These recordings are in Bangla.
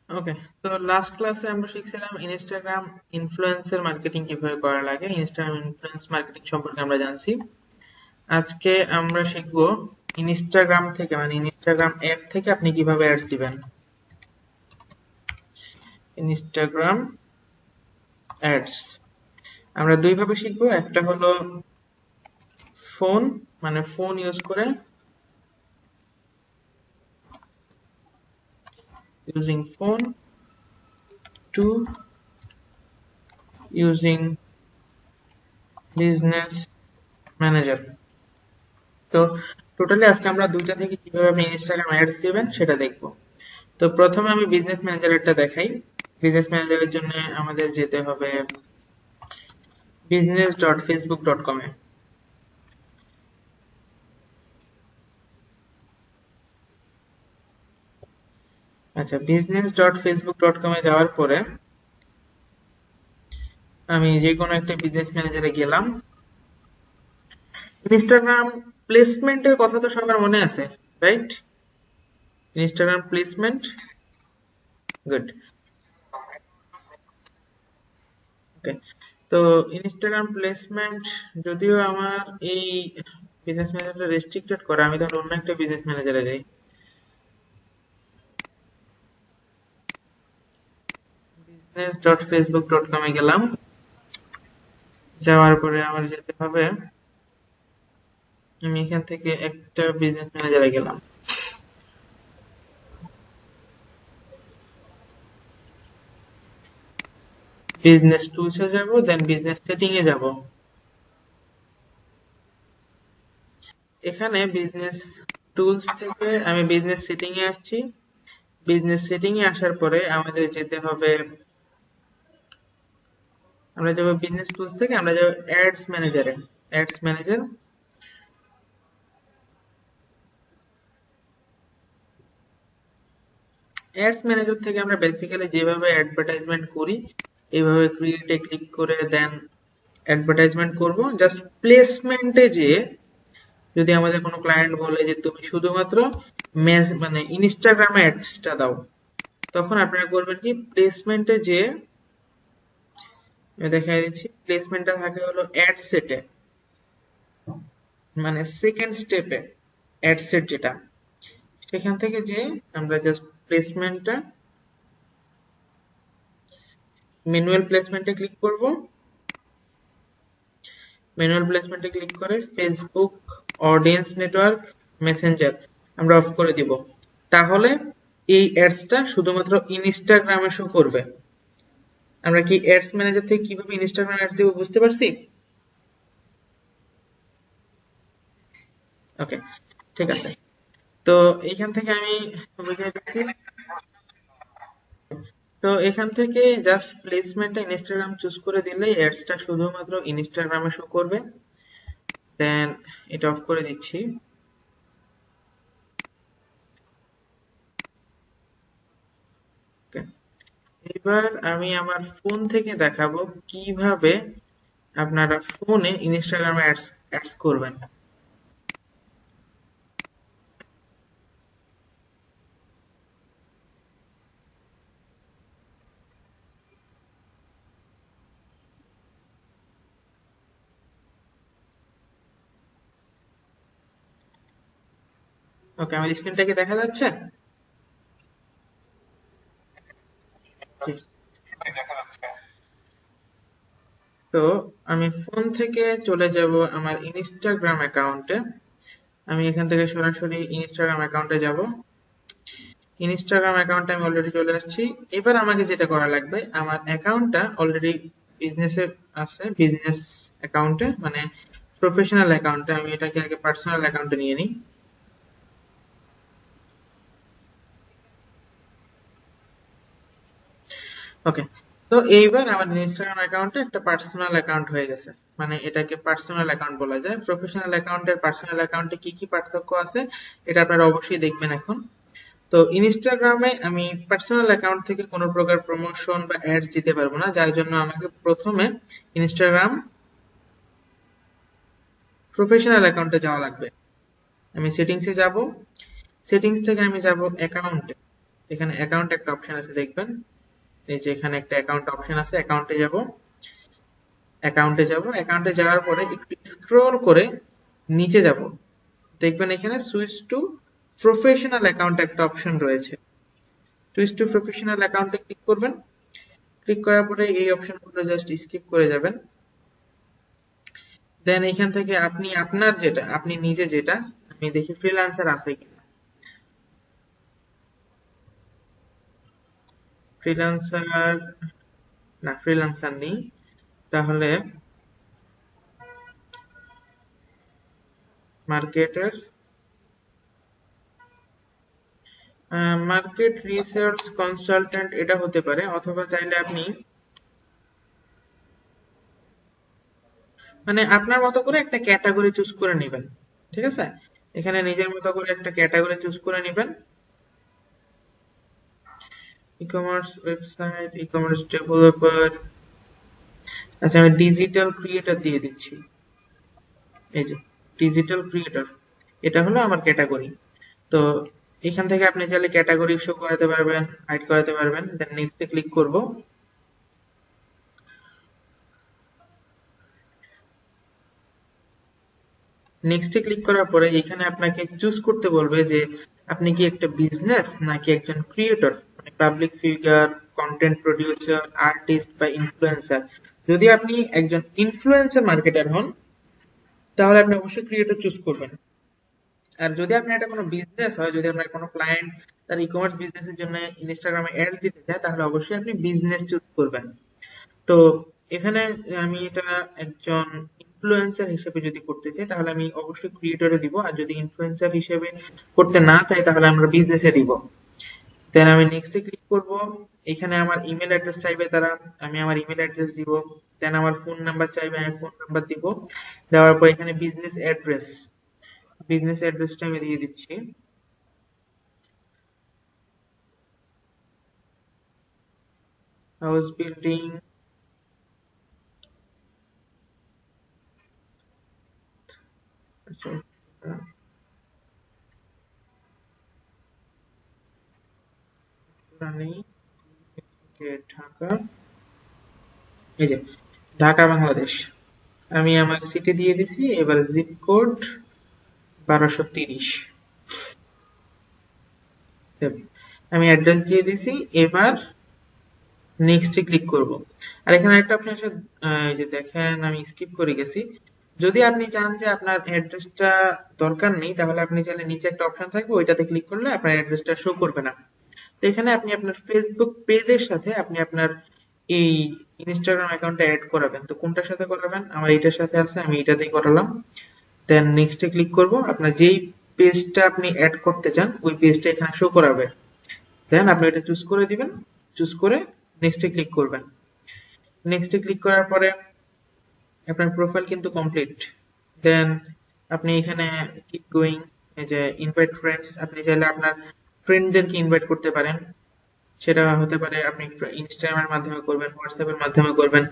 ওকে, তো লাস্ট ক্লাসে আমরা শিখছিলাম ইনস্টাগ্রাম ইনফ্লুয়েন্সার মার্কেটিং কিভাবে করা লাগে। ইনস্টাগ্রাম ইনফ্লুয়েন্স মার্কেটিং সম্পর্কে আমরা জানছি। আজকে আমরা শিখবো ইনস্টাগ্রাম থেকে, মানে ইনস্টাগ্রাম অ্যাপ থেকে আপনি কিভাবে অ্যাডস দিবেন। ইনস্টাগ্রাম অ্যাডস আমরা দুই ভাবে শিখবো। একটা হলো ফোন, মানে ফোন ইউজ করে, using phone two using business manager. তো টোটালি আজকে আমরা দুইটা থেকে কিভাবে আপনি ইনস্টাগ্রাম অ্যাডস দিবেন সেটা দেখবো। তো প্রথমে আমি বিজনেস ম্যানেজারেরটা দেখাই। বিজনেস ম্যানেজারের জন্য আমাদের যেতে হবে business.facebook.com এ। আচ্ছা, business.facebook.com এ যাওয়ার পরে আমি যে কোনো একটা বিজনেস ম্যানেজারে গেলাম। ইনস্টাগ্রাম প্লেসমেন্টের কথা তো সবার মনে আছে, right? Instagram placement, good. Okay, তো ইনস্টাগ্রাম প্লেসমেন্ট যদিও আমার এই বিজনেস ম্যানেজারটা রেস্ট্রিক্টেড করা, আমি তাহলে অন্য একটা বিজনেস ম্যানেজারে যাই। business.facebook.com এ গেলাম। যাওয়ার পরে আমার যেতে হবে, আমি এখান থেকে একটা বিজনেস ম্যানেজারে গেলাম। বিজনেস টুলসে যাব, দেন বিজনেস সেটিং এ যাব। এখানে বিজনেস টুলস থেকে আমি বিজনেস সেটিং এ আসছি। বিজনেস সেটিং এ আসার পরে আমাদের যেতে হবে, আমরা যাব বিজনেস টুলস থেকে আমরা যাব অ্যাডস ম্যানেজারে। অ্যাডস ম্যানেজার, অ্যাডস ম্যানেজার থেকে আমরা বেসিক্যালি যেভাবে অ্যাডভার্টাইজমেন্ট করি এইভাবে ক্রিয়েটে ক্লিক করে দেন অ্যাডভার্টাইজমেন্ট করব। জাস্ট প্লেসমেন্টে যে, যদি আমাদের কোনো ক্লায়েন্ট বলে যে তুমি শুধুমাত্র মানে ইনস্টাগ্রামে অ্যাডসটা দাও, তখন আপনারা করবেন কি, প্লেসমেন্টে যে, আমি দেখাই দিচ্ছি, প্লেসমেন্টটা থাকে হলো অ্যাড সেটে, মানে সেকেন্ড স্টেপে অ্যাড সেট যেটা, সেখান থেকে যে আমরা জাস্ট প্লেসমেন্টটা, ম্যানুয়াল প্লেসমেন্টে ক্লিক করব। ম্যানুয়াল প্লেসমেন্টে ক্লিক করে ফেসবুক অডিয়েন্স নেটওয়ার্ক মেসেঞ্জার আমরা অফ করে দিব। তাহলে এই অ্যাডসটা শুধুমাত্র ইনস্টাগ্রামে শো করবে। আমরা কি অ্যাডস ম্যানেজার থেকে কিভাবে ইনস্টাগ্রাম অ্যাডস দিব বুঝতে পারছি? ওকে, ঠিক আছে। তো এইখান থেকে আমি বুঝিয়ে দিচ্ছি। তো এখান থেকে জাস্ট প্লেসমেন্টটা ইনস্টাগ্রাম চুজ করে দিলেই অ্যাডসটা শুধুমাত্র ইনস্টাগ্রামে শো করবে। দেন এটা অফ করে দিচ্ছি। ওকে, এবার আমি আমার ফোন থেকে দেখাবো কিভাবে আপনারা ফোনে ইনস্টাগ্রামে অ্যাডস অ্যাডস করবেন। ওকে, আমার স্ক্রিনটা কি দেখা যাচ্ছে? জি। তো আমি ফোন থেকে চলে যাব আমার ইনস্টাগ্রাম অ্যাকাউন্টে। আমি এখান থেকে সরাসরি ইনস্টাগ্রাম অ্যাকাউন্টে যাব। ইনস্টাগ্রাম অ্যাকাউন্টে আমি অলরেডি চলে আসছি। এবার আমাকে যেটা করা লাগবে, আমার অ্যাকাউন্টটা অলরেডি বিজনেসে আছে, বিজনেস অ্যাকাউন্টে, মানে প্রফেশনাল অ্যাকাউন্টে। আমি এটাকে আগে পার্সোনাল অ্যাকাউন্টে নিয়ে নিই। ওকে, তো এইবার আমার ইনস্টাগ্রাম অ্যাকাউন্টে একটা পার্সোনাল অ্যাকাউন্ট হয়ে গেছে। মানে এটাকে পার্সোনাল অ্যাকাউন্ট বলা যায়। প্রফেশনাল অ্যাকাউন্টের পার্সোনাল অ্যাকাউন্টে কি কি পার্থক্য আছে এটা আপনারা অবশ্যই দেখবেন এখন। তো ইনস্টাগ্রামে আমি পার্সোনাল অ্যাকাউন্ট থেকে কোনো প্রকার প্রমোশন বা অ্যাডস দিতে পারবো না, যার জন্য আমাকে প্রথমে ইনস্টাগ্রাম প্রফেশনাল অ্যাকাউন্টে যাওয়া লাগবে। আমি সেটিংসে যাব, সেটিংস থেকে আমি যাব অ্যাকাউন্টে। এখানে অ্যাকাউন্ট একটা অপশন আছে দেখবেন, এই যে এখানে একটা অ্যাকাউন্ট অপশন আছে, অ্যাকাউন্টে যাওয়ার পরে একটু স্ক্রল করে নিচে যাব, দেখবেন এখানে সুইচ টু প্রফেশনাল অ্যাকাউন্ট একটা অপশন রয়েছে। সুইচ টু প্রফেশনাল অ্যাকাউন্টে ক্লিক করবেন। ক্লিক করার পরে এই অপশনগুলো জাস্ট স্কিপ করে যাবেন। দেন এখান থেকে আপনি আপনার যেটা, আপনি নিজে যেটা, আমি দেখি ফ্রিল্যান্সার আছে কিনা। ফ্রিল্যান্সার, না ফ্রিল্যান্সার নেই। তাহলে মার্কেটের, মার্কেট রিসার্চ কনসালটেন্ট এটা হতে পারে, অথবা চাইলে আপনি মানে আপনার মতো করে একটা ক্যাটাগরি চুজ করে নেবেন। ঠিক আছে, এখানে নিজের মতো করে একটা ক্যাটাগরি চুজ করে নেবেন। E commerce website, e commerce developer, আচ্ছা আমি ডিজিটাল ক্রিয়েটর দিয়ে দিচ্ছি। এই যে ডিজিটাল ক্রিয়েটর, এটা হলো আমার ক্যাটাগরি। তো এখান থেকে আপনি চাইলে ক্যাটাগরি শো করাতে পারবেন, হাইড করাতে পারবেন। দেন নেক্সটে ক্লিক করব। নেক্সটে ক্লিক করার পরে এখানে আপনাকে চুজ করতে বলবে যে আপনি কি একটা বিজনেস নাকি একজন ক্রিয়েটর, মানে public figure, content producer, artist বা ইনফ্লুয়েন্সার। যদি আপনি একজন ইনফ্লুয়েন্সার মার্কেটার হন তাহলে আপনি অবশ্যই ক্রিয়েটর চুজ করবেন। আর যদি আপনার এটা কোনো বিজনেস হয়, যদি আপনার কোনো ক্লায়েন্ট তার ই কমার্স বিজনেসের জন্য ইনস্টাগ্রামে অ্যাডস দিতে চায়, তাহলে অবশ্যই আপনি বিজনেস চুজ করবেন। তো এখানে আমি এটা একজন ইনফ্লুয়েন্সার হিসেবে যদি করতে চাই তাহলে আমি অবশ্যই ক্রিয়েটরে দিব, আর যদি ইনফ্লুয়েন্সার হিসেবে করতে না চাই তাহলে আমরা বিজনেসে দিব। দেন আমি নেক্সটে ক্লিক করব। এখানে আমার ইমেল অ্যাড্রেস চাইবে তারা, আমি আমার ইমেল অ্যাড্রেস দিব। দেন আমার ফোন নাম্বার চাইবে, আমি ফোন নাম্বার দিব। দেওয়ার পর এখানে বিজনেস অ্যাড্রেসটা আমি দিয়ে দিচ্ছি। হাউস বিল্ডিং, আচ্ছা নেই, ঢাকা, এই যে ঢাকা বাংলাদেশ। আমি আমার সিটি দিয়ে দিছি, এবার জিপ কোড 1230। আমি অ্যাড্রেস দিয়ে দিছি, এবার নেক্সটে ক্লিক করব। আর এখানে একটা অপশন আছে, এই যে দেখেন আমি স্কিপ করে গেছি। যদি আপনি চান যে আপনার অ্যাড্রেসটা দরকার নেই তাহলে আপনি চাইলে নিচে একটা অপশন থাকবে, ওইটাতে ক্লিক করলে আপনার অ্যাড্রেসটা শো করবে না। তো এখানে আপনি আপনার ফেসবুক পেজের সাথে আপনি আপনার এই ইনস্টাগ্রাম অ্যাকাউন্টটা অ্যাড করাবেন। তো কোনটার সাথে করাবেন? আমার এটার সাথে আছে, আমি এটাতেই করালাম। দেন নেক্সটে ক্লিক করব। আপনার যেই পেজটা আপনি অ্যাড করতে চান ওই পেজটা এখানে শো করাবে। দেন আপনি এটা চুজ করে দিবেন, চুজ করে নেক্সটে ক্লিক করবেন। নেক্সটে ক্লিক করার পরে আপনার প্রোফাইল কিন্তু কমপ্লিট। দেন আপনি এখানে কিপ গোয়িং, এই যে ইনভাইট ফ্রেন্ডস, আপনি চাইলে আপনার ফ্রেন্ডদেরকে ইনভাইট করতে পারেন। সেটা হতে পারে আপনি ইনস্টাগ্রামের মাধ্যমে করবেন, হোয়াটসঅ্যাপের মাধ্যমে করবেন,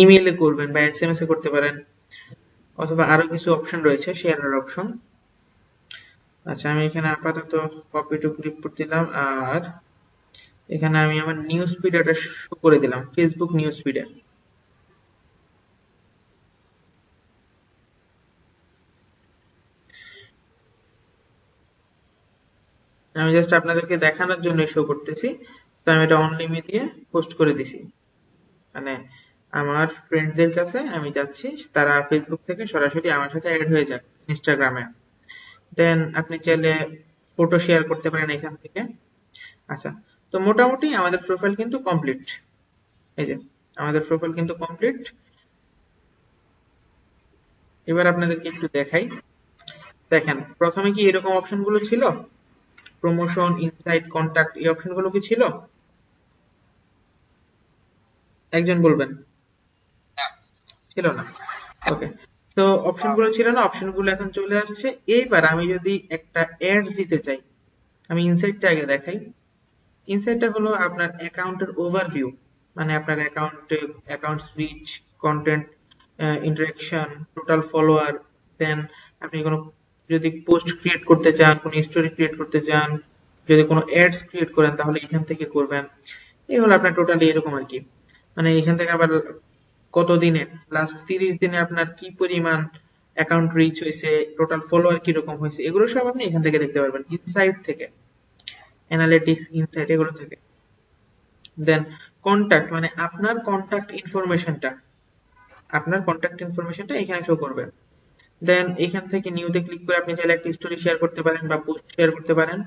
ইমেইলে করবেন বা এসএমএস এ করতে পারেন, অথবা আরো কিছু অপশন রয়েছে শেয়ারের অপশন। আচ্ছা আমি এখানে আপাতত কপি টু ক্লিপবোর্ড দিলাম, আর এখানে আমি আমার নিউজ ফিডারটা শো করে দিলাম, ফেসবুক নিউজ ফিডার। আমি জাস্ট আপনাদেরকে দেখানোর জন্য শো করতেছি। তো আমি এটা অনলি মি দিয়ে পোস্ট করে দিছি, মানে আমার ফ্রেন্ডদের কাছে আমি যাচ্ছি, তারা ফেসবুক থেকে সরাসরি আমার সাথে অ্যাড হয়ে যাক ইনস্টাগ্রামে। দেন আপনি চাইলে ফটো শেয়ার করতে পারেন এখান থেকে। আচ্ছা, তো মোটামুটি আমাদের প্রোফাইল কিন্তু কমপ্লিট। এই যে আমাদের প্রোফাইল কিন্তু কমপ্লিট। এবার আপনাদেরকে একটু দেখাই। দেখেন প্রথমে কি এরকম অপশনগুলো ছিল? প্রমোশন, ইনসাইট, কন্টাক্ট, এই অপশনগুলো কি ছিল? একজন বলবেন। ছিল না। ওকে, তো অপশনগুলো ছিল না, অপশনগুলো এখন চলে আসছে। এইবার আমি যদি একটা অ্যাডস দিতে চাই, আমি ইনসাইটটা আগে দেখাই। ইনসাইটটা হলো আপনার অ্যাকাউন্টের ওভারভিউ, মানে আপনার account reach, content, interaction, total follower. Then আপনি কোনো যদি পোস্ট ক্রিয়েট করতে চান, কোনো স্টোরি ক্রিয়েট করতে চান, যদি কোনো অ্যাডস ক্রিয়েট করেন তাহলে এখান থেকে করবেন। এই হলো আপনার টোটালি এরকম আর কি। মানে এখান থেকে আবার কত দিনে, লাস্ট 30 দিনে আপনার কি পরিমাণ অ্যাকাউন্ট রিচ হয়েছে, টোটাল ফলোয়ার কিরকম হয়েছে, এগুলো সব আপনি এখান থেকে দেখতে পারবেন, ইনসাইট থেকে, অ্যানালিটিক্স ইনসাইট এগুলো থেকে। দেন কন্ট্যাক্ট, মানে আপনার কন্ট্যাক্ট ইনফরমেশনটা এখানে শো করবে। দেন এখান থেকে নিউতে ক্লিক করে আপনি চাইলে একটা স্টোরি শেয়ার করতে পারেন বা পোস্ট শেয়ার করতে পারেন।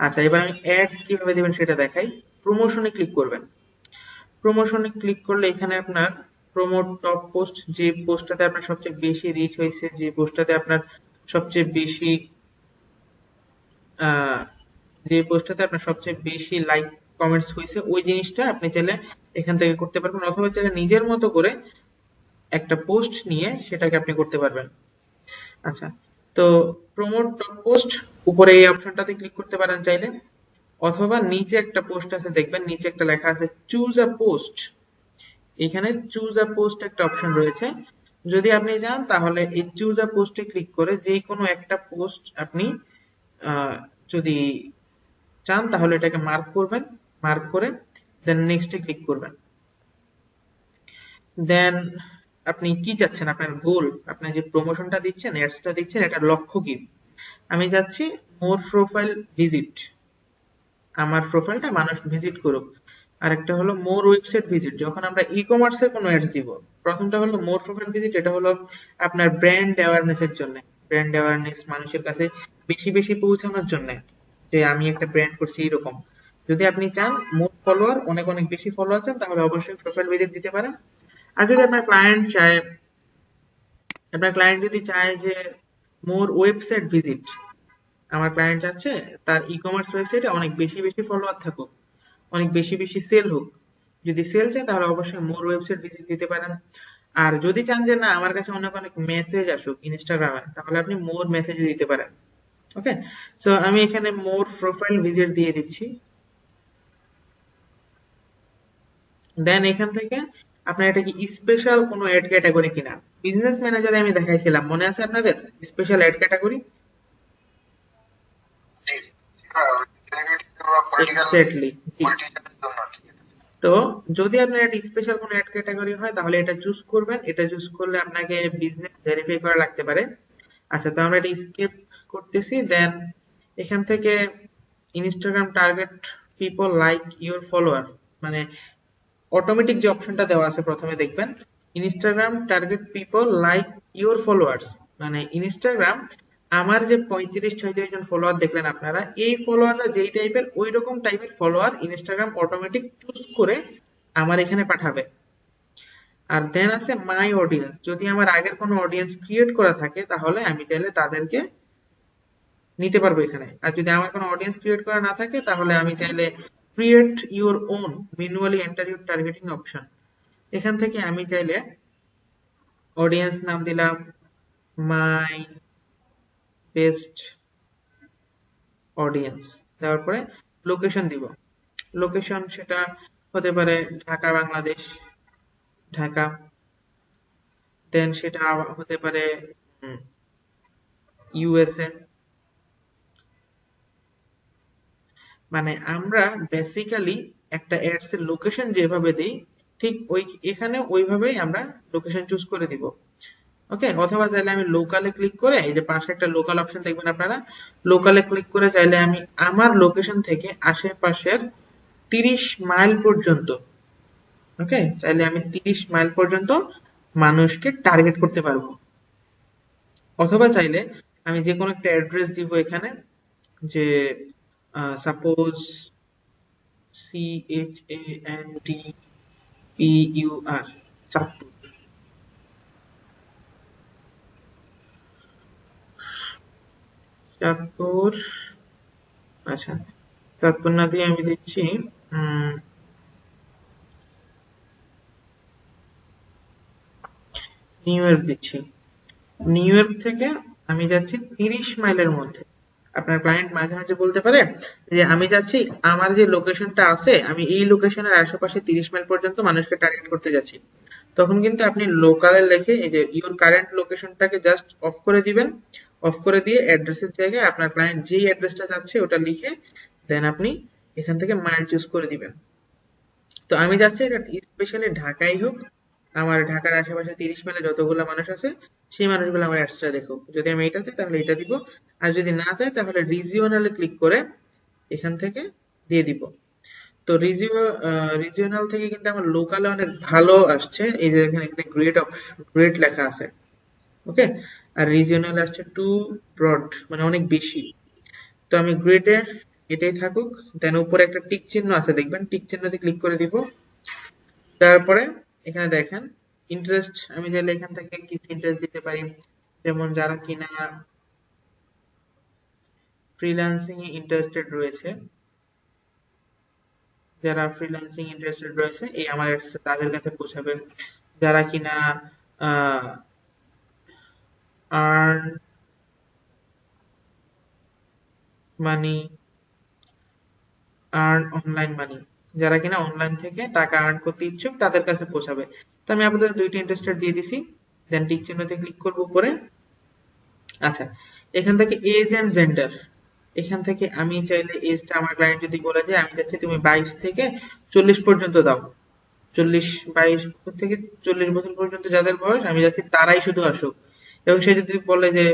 আচ্ছা, এবার আমি অ্যাডস কিভাবে দিবেন সেটা দেখাই। প্রমোশনে ক্লিক করবেন। প্রমোশনে ক্লিক করলে এখানে আপনার প্রমোট টপ পোস্ট, যে পোস্টটাতে আপনার সবচেয়ে বেশি রিচ হয়েছে, যে পোস্টটাতে আপনার সবচেয়ে বেশি আহ, যে পোস্টটাতে আপনার সবচেয়ে বেশি লাইক কমেন্টস হয়েছে, ওই জিনিসটা আপনি চাইলে এখান থেকে করতে পারবেন, অথবা চাইলে নিজের মতো করে একটা পোস্ট নিয়ে সেটাকে আপনি করতে পারবেন। আচ্ছা, তো প্রমোট টপ পোস্ট, উপরে এই অপশনটাতে ক্লিক করতে পারেন চাইলে, অথবা নিচে একটা পোস্ট আছে দেখবেন, নিচে একটা লেখা আছে চুজ আ পোস্ট। এখানে চুজ আ পোস্ট একটা অপশন রয়েছে। যদি আপনি চান তাহলে এই চুজ আ পোস্টে ক্লিক করে যে কোনো একটা পোস্ট আপনি আহ, যদি চান তাহলে এটাকে মার্ক করবেন, মার্ক করে দেন নেক্সটে ক্লিক করবেন। দেন আপনি কি চাচ্ছেন, আপনার গোল, আপনি যে প্রমোশনটা দিচ্ছেন, অ্যাডসটা দিচ্ছেন, এটার লক্ষ্য কি। আমি চাচ্ছি মোর প্রোফাইল ভিজিট, আমার প্রোফাইলটা মানুষ ভিজিট করুক। আরেকটা হলো মোর ওয়েবসাইট ভিজিট, যখন আমরা ই কমার্সের কোনো অ্যাডস দিব। প্রথমটা হলো মোর প্রোফাইল ভিজিট, এটা হলো আপনার ব্র্যান্ড অ্যাওয়ারনেসের জন্য, ব্র্যান্ড অ্যাওয়ারনেস মানুষের কাছে বেশি বেশি পৌঁছানোর জন্য, যে আমি একটা ব্র্যান্ড করছি এরকম। যদি আপনি চান মোর ফলোয়ার, অনেক অনেক বেশি ফলোয়ার চান, তাহলে অবশ্যই প্রোফাইল ভিজিট দিতে পারেন। আর যদি আপনার ক্লায়েন্ট যদি চায় যে মোর ওয়েবসাইট ভিজিট, আমার ক্লায়েন্ট চাচ্ছে তার ই কমার্স ওয়েবসাইটে অনেক বেশি বেশি ফলোয়ার থাকুক, অনেক বেশি বেশি সেল হোক, যদি সেল চাই তাহলে অবশ্যই মোর ওয়েবসাইট ভিজিট দিতে পারেন। আর যদি চান যে না আমার কাছে অনেক অনেক মেসেজ আসুক ইনস্টাগ্রামে, তাহলে আপনি মোর মেসেজ দিতে পারেন। ওকে, সো আমি এখানে মোর প্রোফাইল ভিজিট দিয়ে দিচ্ছি। দেন এখান থেকে আপনার এটা কি স্পেশাল কোনো অ্যাড ক্যাটাগরি কিনা, বিজনেস ম্যানেজারে আমি দেখাইছিলাম, মনে আছে আপনাদের স্পেশাল অ্যাড ক্যাটাগরি। এক্স্যাক্টলি, জি। তো যদি আপনার একটা স্পেশাল কোনো অ্যাড ক্যাটাগরি হয় তাহলে এটা চুজ করবেন, এটা চুজ করলে আপনাকে বিজনেস ভেরিফাই করা লাগতে পারে। আচ্ছা, তো আমরা এটা স্কিপ করতেছি। দেন এখান থেকে Instagram target people like your follower, মানে অটোমেটিক যে অপশনটা দেওয়া আছে প্রথমে দেখবেন, Instagram target people like your followers, মানে ইনস্টাগ্রাম আমার যে 35-36 জন ফলোয়ার দেখলেন আপনারা, এই ফলোয়াররা যেই টাইপের, ওই রকম টাইপের ফলোয়ার ইনস্টাগ্রাম অটোমেটিক চুজ করে আমার এখানে পাঠাবে। আর দেন আছে মাই অডিয়েন্স, যদি আমার আগের কোনো অডিয়েন্স ক্রিয়েট করা থাকে তাহলে আমি চাইলে তাদেরকে নিতে পারবো এখানে। আর যদি আমার কোনো অডিয়েন্স ক্রিয়েট করা না থাকে তাহলে আমি চাইলে create your own manually enter your targeting option, এখান থেকে আমি চাইলে অডিয়েন্স নাম দিলাম মাই বেস্ট অডিয়েন্স, দেওয়ার পরে লোকেশন দিব। লোকেশন সেটা হতে পারে ঢাকা, বাংলাদেশ, ঢাকা। দেন সেটা হতে পারে ইউএসএ। মানে আমরা বেসিক্যালি একটা অ্যাডস এর লোকেশন যেভাবে দেই, ঠিক ওই এখানে ওইভাবেই আমরা লোকেশন চুজ করে দিব। ওকে, অথবা চাইলে আমি লোকালে ক্লিক করে, এই যে পাশে একটা লোকাল অপশন দেখবেন আপনারা, লোকালে ক্লিক করে চাইলে আমি আমার লোকেশন থেকে আশেপাশের 30 মাইল পর্যন্ত, ওকে, চাইলে আমি 30 মাইল পর্যন্ত মানুষকে টার্গেট করতে পারবো। অথবা চাইলে আমি যে কোনো একটা অ্যাড্রেস দিব এখানে, যে সাপোজ CHANDPUR, চাঁদপুর। চাঁদপুর, আচ্ছা, চাঁদপুর না দিয়ে আমি দিচ্ছি নিউ ইয়র্ক দিচ্ছি। নিউ ইয়র্ক থেকে আমি যাচ্ছি 30 মাইলের মধ্যে। আপনার ক্লায়েন্ট মাঝে মাঝে বলতে পারে যে আমি যাচ্ছি, আমার যে লোকেশনটা আছে আমি এই লোকেশনের আশেপাশে 30 মাইল পর্যন্ত মানুষকে টার্গেট করতে যাচ্ছি। তখন কিন্তু আপনি লোকালে লিখে এই যে ইওর কারেন্ট লোকেশনটাকে জাস্ট অফ করে দিবেন। অফ করে দিয়ে অ্যাড্রেসের জায়গায় আপনার ক্লায়েন্ট যেই অ্যাড্রেসটা চাচ্ছে ওটা লিখে দেন আপনি এখান থেকে মাইল চুজ করে দিবেন। তো আমি চাচ্ছি এটা স্পেশালি ঢাকাই হোক, আমার ঢাকার আশেপাশে 30 মাইলে যতগুলো মানুষ আছে সেই মানুষগুলো আমার অ্যাডসটা দেখুক। যদি আমি এটা চাই তাহলে এটা দিব, আর যদি না চাই তাহলে রিজিওনালে ক্লিক করে এখান থেকে দিয়ে দিব। তো রিজিওনাল থেকে কিন্তু আমার লোকালে অনেক ভালো আসছে, এই যে এখানে গ্রেড গ্রেড লেখা আছে, ওকে। আর রিজিওনাল আসছে টু ব্রড, মানে অনেক বেশি। তো আমি গ্রেডে এটাই থাকুক। দেন উপরে একটা টিক চিহ্ন আছে, দেখবেন টিক চিহ্নতে ক্লিক করে দিব। তারপরে এখানে দেখেন ইন্টারেস্ট, আমি চাইলে এখান থেকে কিছু ইন্টারেস্ট দিতে পারি, যেমন যারা কিনা ফ্রিল্যান্সিং এ ইন্টারেস্টেড রয়েছে, যারা ফ্রিল্যান্সিং ইন্টারেস্টেড রয়েছে এই আমার তাদের কাছে পৌঁছাবে। যারা কিনা earn money, earn online money, যারা কিনা অনলাইন থেকে টাকা আর্ন করতে ইচ্ছুক তাদের কাছে পৌঁছাবে। তো আমি আপাতত দুইটা ইন্টারেস্টেড দিয়ে দিছি। দেন টিক চিহ্নতে ক্লিক করব উপরে। আচ্ছা, এখান থেকে এজ এন্ড জেন্ডার, এখান থেকে আমি চাইলে এজটা আমার ক্লায়েন্ট যদি বলে যে আমি চাচ্ছি তুমি 22 থেকে 40 পর্যন্ত দাও, 22 থেকে 40 বছর পর্যন্ত যাদের বয়স আমি চাচ্ছি তারাই শুধু আসুক। এবং সে যদি বলে যে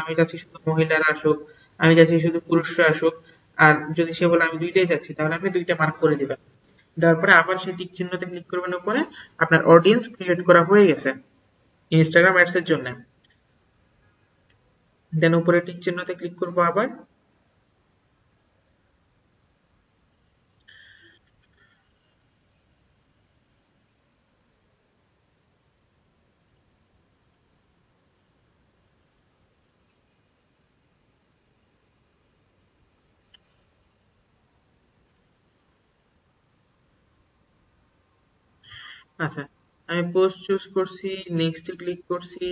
আমি চাচ্ছি শুধু মহিলারা আসুক, আমি চাচ্ছি শুধু পুরুষরা আসুক, আর যদি সে বলে আমি দুইটাই চাচ্ছি, তাহলে আপনি দুইটা মার্ক করে দিবেন। দেওয়ার পরে আবার সেই টিক চিহ্নতে ক্লিক করবেন উপরে, আপনার অডিয়েন্স ক্রিয়েট করা হয়ে গেছে ইনস্টাগ্রাম অ্যাডস এর জন্য। দেন উপরে টিক চিহ্নতে ক্লিক করবো আবার। আচ্ছা, আমি পোস্ট চুজ করছি, নেক্সটে ক্লিক করছি,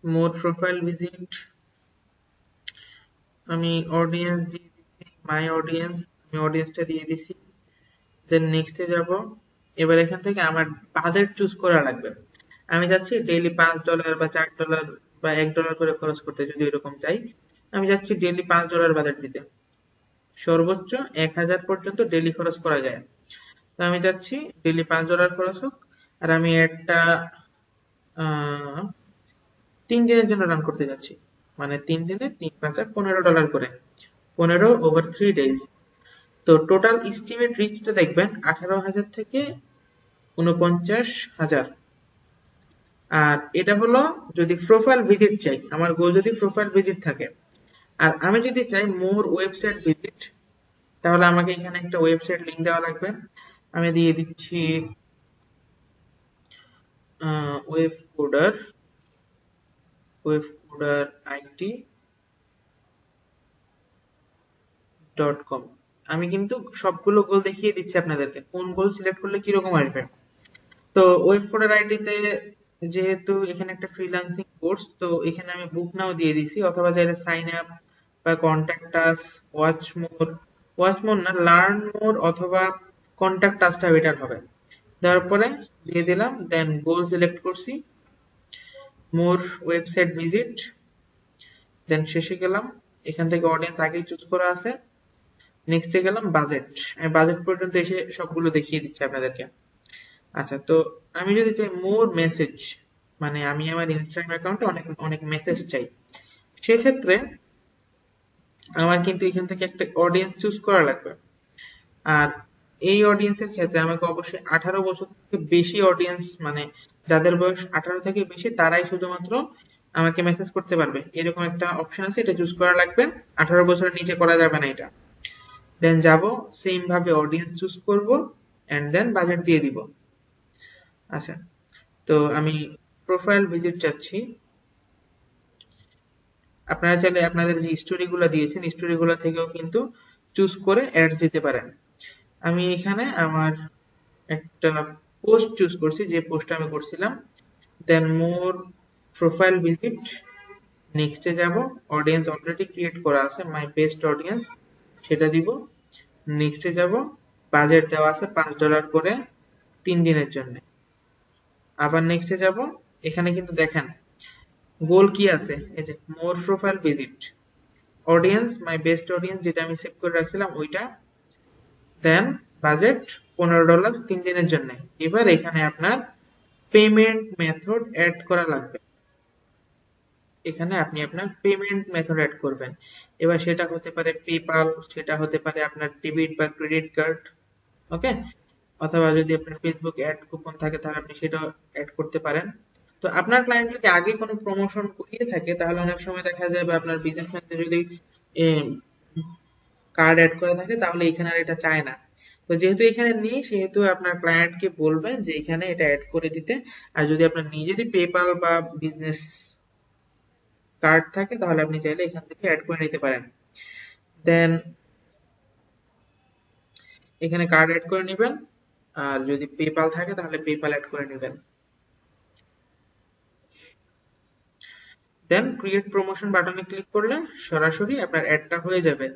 মোর প্রোফাইল ভিজিট, আমি অডিয়েন্স দিয়ে দিছি, মাই অডিয়েন্স, আমি অডিয়েন্সটা দিয়ে দিছি। দেন নেক্সটে যাব। এবার এখান থেকে আমার বাজেট চুজ করা লাগবে। আমি যাচ্ছি ডেইলি $5 বা $4 বা $1 করে খরচ করতে, যদি এরকম চাই। আমি যাচ্ছি ডেইলি $5 বাজেট দিতে, সর্বোচ্চ 1000 পর্যন্ত ডেইলি খরচ করা যায়। তো আমি যাচ্ছি ডেইলি $5 খরচ হোক। আর আমি একটা 3 দিনের জন্য রান করতে যাচ্ছি, মানে 3 দিনে 3 × 5 = $15 করে, 15/3 days। তো টোটাল এস্টিমেট রিচটা দেখবেন 18,000 থেকে 49,000। আর এটা হলো যদি প্রোফাইল ভিজিট চাই, আমার গোল যদি প্রোফাইল ভিজিট থাকে। আর আমি যদি চাই মোর ওয়েবসাইট ভিজিট, তাহলে আমাকে এখানে একটা ওয়েবসাইট লিংক দেওয়া লাগবে। আমি দিয়ে দিচ্ছি ওয়েবকোডার, webcoder.it.com। আমি কিন্তু সবগুলো গোল দেখিয়ে দিচ্ছি আপনাদেরকে, কোন গোল সিলেক্ট করলে কিরকম আসবে। তো ওয়েবকোডার আইডিতে যেহেতু এখানে একটা ফ্রিল্যান্সিং কোর্স, তো এখানে আমি বুক নাও দিয়ে দিছি, অথবা চাইলে সাইন আপ বা কন্ট্যাক্ট আস, ওয়াচ মোর না, লার্ন মোর অথবা কন্ট্যাক্ট আসটা বেটার হবে। দেওয়ার পরে দিয়ে দিলাম, দেন গোল সিলেক্ট করছি, মোর ওয়েবসাইট ভিজিট। দেন শেষে গেলাম, এখান থেকে অডিয়েন্স আগেই চুজ করা আছে। নেক্সটে গেলাম বাজেট, আমি বাজেট পর্যন্ত এসে সবগুলো দেখিয়ে দিচ্ছি আপনাদেরকে। আচ্ছা, তো আমি যদি চাই মোর মেসেজ, মানে আমি আমার ইনস্টাগ্রাম অ্যাকাউন্টে অনেক অনেক মেসেজ চাই, সেক্ষেত্রে আমার কিন্তু এখান থেকে একটা অডিয়েন্স চুজ করা লাগবে। আর এই অডিয়েন্সের ক্ষেত্রে আমাকে অবশ্যই 18 বছর থেকে বেশি অডিয়েন্স, মানে যাদের বয়স 18 থেকে বেশি তারাই শুধুমাত্র আমাকে মেসেজ করতে পারবে, এরকম একটা অপশন আছে, এটা চুজ করা লাগবে। 18 বছরের নিচে করা যাবে না এটা। দেন যাব, সেম ভাবে অডিয়েন্স চুজ করব, এন্ড দেন বাজেট দিয়ে দিব। আচ্ছা, তো আমি প্রোফাইল ভিজিট চাচ্ছি। আপনারা চাইলে আপনাদের যে স্টোরি গুলো দিয়েছেন স্টোরি গুলো থেকেও কিন্তু চুজ করে অ্যাডস দিতে পারেন। আমি এখানে আমার একটা পোস্ট চুজ করছি, যে পোস্টটা আমি করছিলাম। দেন মোর প্রোফাইল ভিজিট, নেক্সটে যাব, অডিয়েন্স অলরেডি ক্রিয়েট করা আছে, মাই বেস্ট অডিয়েন্স, সেটা দিব। নেক্সটে যাব, বাজেট দেওয়া আছে $5 করে 3 দিনের জন্য। আবার নেক্সটে যাব, এখানে কিন্তু দেখেন গোল কি আছে, এই যে more profile visit, audience, my best audience যেটা আমি সেভ করে রাখছিলাম ওইটা, দেন বাজেট $15 3 দিনের জন্য। এবার এখানে আপনার পেমেন্ট মেথড অ্যাড করা লাগবে। এখানে আপনি আপনার পেমেন্ট মেথড অ্যাড করবেন। এবার সেটা হতে পারে পেপাল, সেটা হতে পারে আপনার ডেবিট বা ক্রেডিট কার্ড, ওকে, অথবা যদি আপনার ফেসবুক অ্যাড কুপন থাকে তাহলে আপনি সেটাও অ্যাড করতে পারেন। তো আপনার ক্লায়েন্ট যদি আগে কোনো প্রমোশন করিয়ে থাকে তাহলে অনেক সময় দেখা যায়, বা আপনার বিজনেসম্যানদের যদি কার্ড অ্যাড করা থাকে তাহলে এখানে আর এটা চায় না। তো যেহেতু এখানে নেই সেহেতু আপনার ক্লায়েন্টকে বলবেন যে এখানে এটা অ্যাড করে দিতে। আর যদি আপনার নিজেরই পেপাল বা বিজনেস কার্ড থাকে তাহলে আপনি চাইলে এখান থেকে অ্যাড করে নিতে পারেন। দেন এখানে কার্ড অ্যাড করে নেবেন, আর যদি পেপাল থাকে তাহলে পেপাল অ্যাড করে নেবেন। দেন ক্রিয়েট প্রমোশন বাটনে ক্লিক করলে সরাসরি আপনার অ্যাডটা হয়ে যাবে।